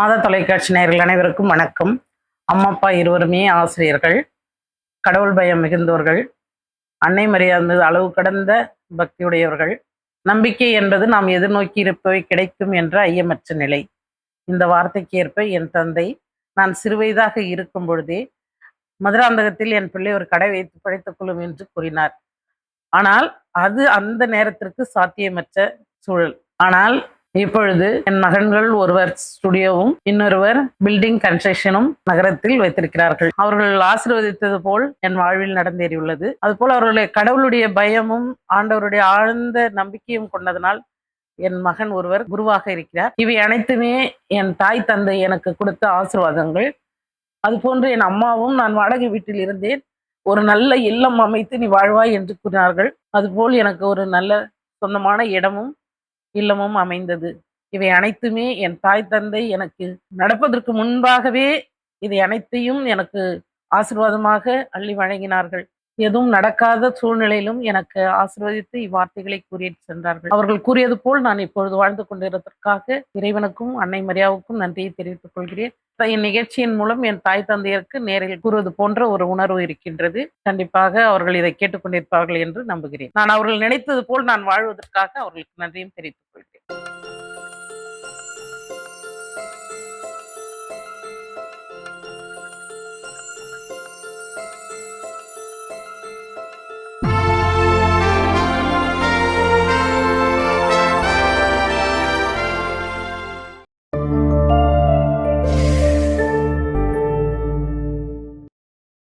மாதா தொலைக்காட்சி நேயர்கள் அனைவருக்கும் வணக்கம். அம்மா அப்பா இருவருமே ஆசிரியர்கள், கடவுள் பயம் மிகுந்தவர்கள், அன்னை மரியாதை மீது அளவு கடந்த பக்தியுடையவர்கள். நம்பிக்கை என்பது நாம் எதிர்நோக்கி இருப்பவை கிடைக்கும் என்ற ஐயமற்ற நிலை. இந்த வார்த்தைக்கு ஏற்ப என் தந்தை நான் சிறுவயதாக இருக்கும் பொழுதே மதுராந்தகத்தில் என் பிள்ளை ஒரு கடை வைத்து பிழைத்துக் கொள்ளும் என்று கூறினார். ஆனால் அது அந்த நேரத்திற்கு சாத்தியமற்ற சூழல். ஆனால் இப்பொழுது என் மகன்கள் ஒருவர் ஸ்டுடியோவும் இன்னொருவர் பில்டிங் கன்ஸ்ட்ரக்ஷனும் நகரத்தில் வைத்திருக்கிறார்கள். அவர்கள் ஆசீர்வதித்தது போல் என் வாழ்வில் நடந்தேறியுள்ளது. அதுபோல் அவர்களுடைய கடவுளுடைய பயமும் ஆண்டவருடைய ஆழ்ந்த நம்பிக்கையும் கொண்டதனால் என் மகன் ஒருவர் குருவாக இருக்கிறார். இவை அனைத்துமே என் தாய் தந்தை எனக்கு கொடுத்த ஆசீர்வாதங்கள். அதுபோன்று என் அம்மாவும் நான் வாடகை வீட்டில் இருந்தேன், ஒரு நல்ல இல்லம் அமைத்து நீ வாழ்வாய் என்று கூறினார்கள். அதுபோல் எனக்கு ஒரு நல்ல சொந்தமான இடமும் இல்லமும் அமைந்தது. இவை அனைத்துமே என் தாய் தந்தை எனக்கு நடப்பதற்கு முன்பாகவே இதை அனைத்தையும் எனக்கு ஆசீர்வாதமாக அள்ளி வழங்கினார்கள். எதுவும் நடக்காத சூழ்நிலையிலும் எனக்கு ஆசீர்வதித்து இவ்வார்த்தைகளை கூறிட்டு சென்றார்கள். அவர்கள் கூறியது போல் நான் இப்பொழுது வாழ்ந்து கொண்டிருப்பதற்காக இறைவனுக்கும் அன்னை மரியாவுக்கும் நன்றியை தெரிவித்துக் கொள்கிறேன். இந்நிகழ்ச்சியின் மூலம் என் தாய் தந்தையருக்கு நேரில் கூறுவது போன்ற ஒரு உணர்வு இருக்கின்றது. கண்டிப்பாக அவர்கள் இதை கேட்டுக்கொண்டிருப்பார்கள் என்று நம்புகிறேன். நான் அவர்கள் நினைத்தது போல் நான் வாழ்வதற்காக அவர்களுக்கு நன்றியும் தெரிவித்துக் கொள்கிறேன்.